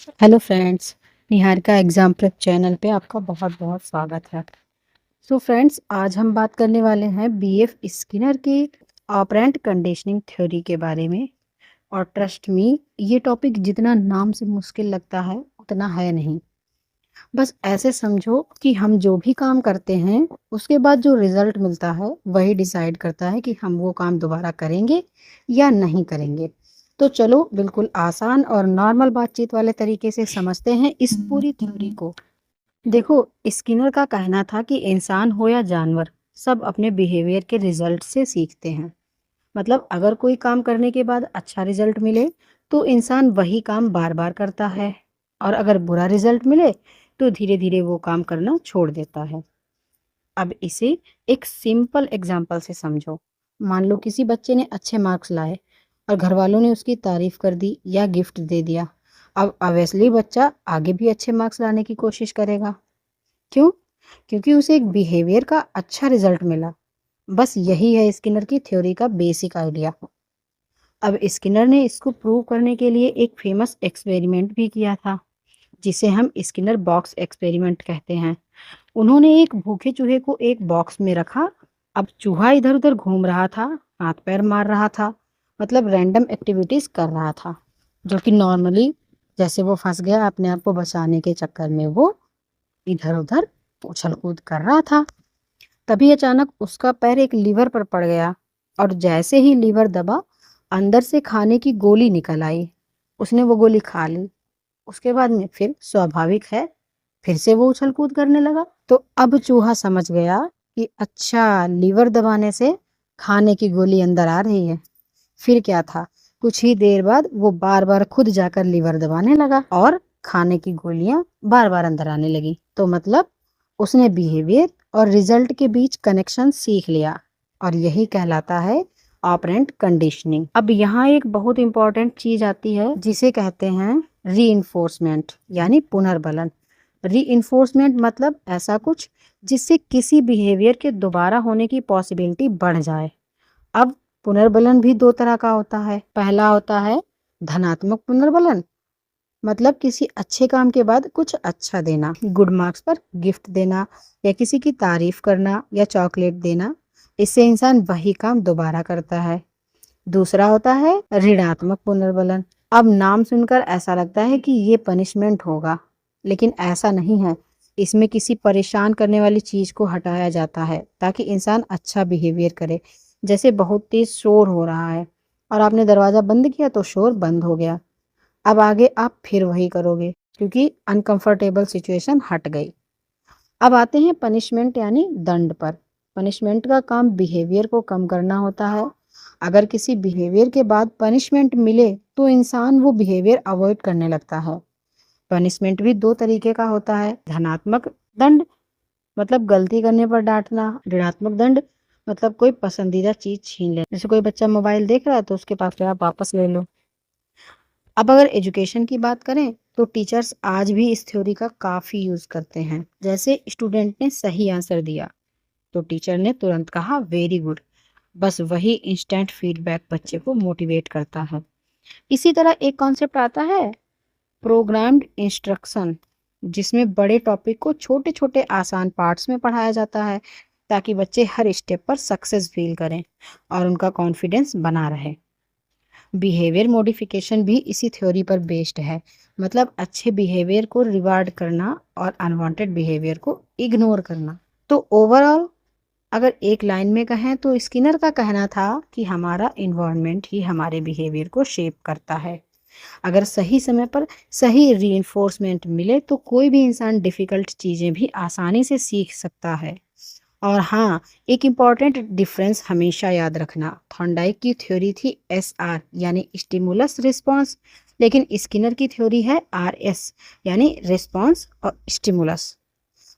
Hello friends, Niharika exam prep channel पे आपका बहुत बहुत स्वागत है। सो फ्रेंड्स, आज हम बात करने वाले हैं बीएफ स्किनर की ऑपरेंट कंडीशनिंग थ्योरी के बारे में। और ट्रस्ट मी, ये टॉपिक जितना नाम से मुश्किल लगता है उतना है नहीं। बस ऐसे समझो कि हम जो भी काम करते हैं उसके बाद जो रिजल्ट मिलता है वही डिसाइड करता है कि हम वो काम दोबारा करेंगे या नहीं करेंगे। तो चलो बिल्कुल आसान और नॉर्मल बातचीत वाले तरीके से समझते हैं इस पूरी थ्योरी को। देखो, स्किनर का कहना था कि इंसान हो या जानवर, सब अपने बिहेवियर के रिजल्ट से सीखते हैं। मतलब अगर कोई काम करने के बाद अच्छा रिजल्ट मिले तो इंसान वही काम बार बार करता है, और अगर बुरा रिजल्ट मिले तो धीरे धीरे वो काम करना छोड़ देता है। अब इसे एक सिंपल एग्जाम्पल से समझो। मान लो किसी बच्चे ने अच्छे मार्क्स लाए और घर वालों ने उसकी तारीफ कर दी या गिफ्ट दे दिया। अब ऑब्वियसली बच्चा आगे भी अच्छे मार्क्स लाने की कोशिश करेगा। क्यों? क्योंकि उसे एक बिहेवियर का अच्छा रिजल्ट मिला। बस यही है स्किनर की थ्योरी का बेसिक आइडिया। अब स्किनर ने इसको प्रूव करने के लिए एक फेमस एक्सपेरिमेंट भी किया था, जिसे हम स्किनर बॉक्स एक्सपेरिमेंट कहते हैं। उन्होंने एक भूखे चूहे को एक बॉक्स में रखा। अब चूहा इधर उधर घूम रहा था, हाथ पैर मार रहा था, मतलब रैंडम एक्टिविटीज कर रहा था, जो कि नॉर्मली जैसे वो फंस गया अपने आप को बचाने के चक्कर में वो इधर उधर उछल कूद कर रहा था। तभी अचानक उसका पैर एक लीवर पर पड़ गया, और जैसे ही लीवर दबा अंदर से खाने की गोली निकल आई। उसने वो गोली खा ली। उसके बाद में फिर स्वाभाविक है, फिर से वो उछल कूद करने लगा। तो अब चूहा समझ गया कि अच्छा, लीवर दबाने से खाने की गोली अंदर आ रही है। फिर क्या था, कुछ ही देर बाद वो बार बार खुद जाकर लीवर दबाने लगा और खाने की गोलियां बार बार अंदर आने लगी। तो मतलब उसने बिहेवियर और रिजल्ट के बीच कनेक्शन सीख लिया, और यही कहलाता है ऑपरेंट कंडीशनिंग। अब यहाँ एक बहुत इंपॉर्टेंट चीज आती है जिसे कहते हैं रीइंफोर्समेंट, यानी पुनर्बलन। रीइंफोर्समेंट मतलब ऐसा कुछ जिससे किसी बिहेवियर के दोबारा होने की पॉसिबिलिटी बढ़ जाए। अब पुनर्बलन भी दो तरह का होता है। पहला होता है धनात्मक पुनर्बलन, मतलब किसी अच्छे काम के बाद कुछ अच्छा देना, गुड मार्क्स पर गिफ्ट देना या किसी की तारीफ करना या चॉकलेट देना। इससे इंसान वही काम दोबारा करता है। दूसरा होता है ऋणात्मक पुनर्बलन। अब नाम सुनकर ऐसा लगता है कि ये पनिशमेंट होगा, लेकिन ऐसा नहीं है। इसमें किसी परेशान करने वाली चीज को हटाया जाता है ताकि इंसान अच्छा बिहेवियर करे। जैसे बहुत तेज शोर हो रहा है और आपने दरवाजा बंद किया तो शोर बंद हो गया। अब आगे आप फिर वही करोगे क्योंकि अनकंफर्टेबल सिचुएशन हट गई। अब आते हैं पनिशमेंट यानी दंड पर। पनिशमेंट का काम बिहेवियर को कम करना होता है। अगर किसी बिहेवियर के बाद पनिशमेंट मिले तो इंसान वो बिहेवियर अवॉइड करने लगता है। पनिशमेंट भी दो तरीके का होता है। धनात्मक दंड मतलब गलती करने पर डांटना। ऋणात्मक दंड मतलब कोई पसंदीदा चीज छीन ले, जैसे कोई बच्चा मोबाइल देख रहा है तो उसके पास से आप वापस ले लो। अब अगर एजुकेशन की बात करें तो टीचर्स आज भी इस थ्योरी का काफ़ी यूज़ करते हैं। जैसे स्टूडेंट ने सही आंसर दिया तो टीचर ने तुरंत कहा वेरी गुड। बस वही इंस्टेंट फीडबैक बच्चे को मोटिवेट करता है। इसी तरह एक कॉन्सेप्ट आता है प्रोग्राम्ड इंस्ट्रक्शन, जिसमें बड़े टॉपिक को छोटे छोटे आसान पार्ट्स में पढ़ाया जाता है ताकि बच्चे हर स्टेप पर सक्सेस फील करें और उनका कॉन्फिडेंस बना रहे। बिहेवियर मॉडिफिकेशन भी इसी थ्योरी पर बेस्ड है। मतलब अच्छे बिहेवियर को रिवार्ड करना और अनवांटेड बिहेवियर को इग्नोर करना। तो ओवरऑल अगर एक लाइन में कहें तो स्किनर का कहना था कि हमारा इन्वायरमेंट ही हमारे बिहेवियर को शेप करता है। अगर सही समय पर सही रीइंफोर्समेंट मिले तो कोई भी इंसान डिफ़िकल्ट चीज़ें भी आसानी से सीख सकता है। और हाँ, एक इम्पॉर्टेंट डिफरेंस हमेशा याद रखना, थॉर्नडाइक की थ्योरी थी SR यानी स्टिमुलस रिस्पॉन्स, लेकिन स्किनर की थ्योरी है RS यानी रिस्पॉन्स और स्टिमुलस।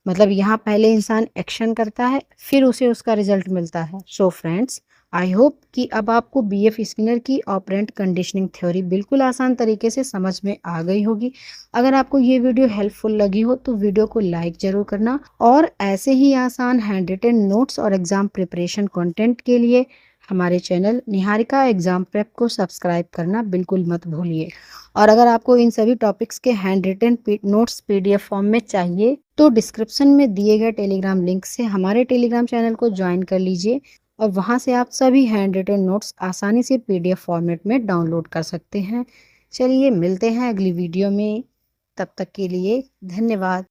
मतलब यहाँ पहले इंसान एक्शन करता है फिर उसे उसका रिजल्ट मिलता है। सो फ्रेंड्स, आई होप कि अब आपको BF स्किनर की ऑपरेंट कंडीशनिंग थ्योरी बिल्कुल आसान तरीके से समझ में आ गई होगी। अगर आपको ये वीडियो हेल्पफुल लगी हो तो वीडियो को लाइक जरूर करना, और ऐसे ही आसान हैंड रिटन नोट्स और एग्जाम प्रिपरेशन कंटेंट के लिए हमारे चैनल निहारिका एग्जाम प्रेप को सब्सक्राइब करना बिल्कुल मत भूलिए। और अगर आपको इन सभी टॉपिक्स के hand written notes PDF form में चाहिए तो डिस्क्रिप्शन में दिए गए टेलीग्राम लिंक से हमारे टेलीग्राम चैनल को ज्वाइन कर लीजिए और वहां से आप सभी हैंड रिटन नोट्स आसानी से पीडीएफ फॉर्मेट में डाउनलोड कर सकते हैं। चलिए मिलते हैं अगली वीडियो में, तब तक के लिए धन्यवाद।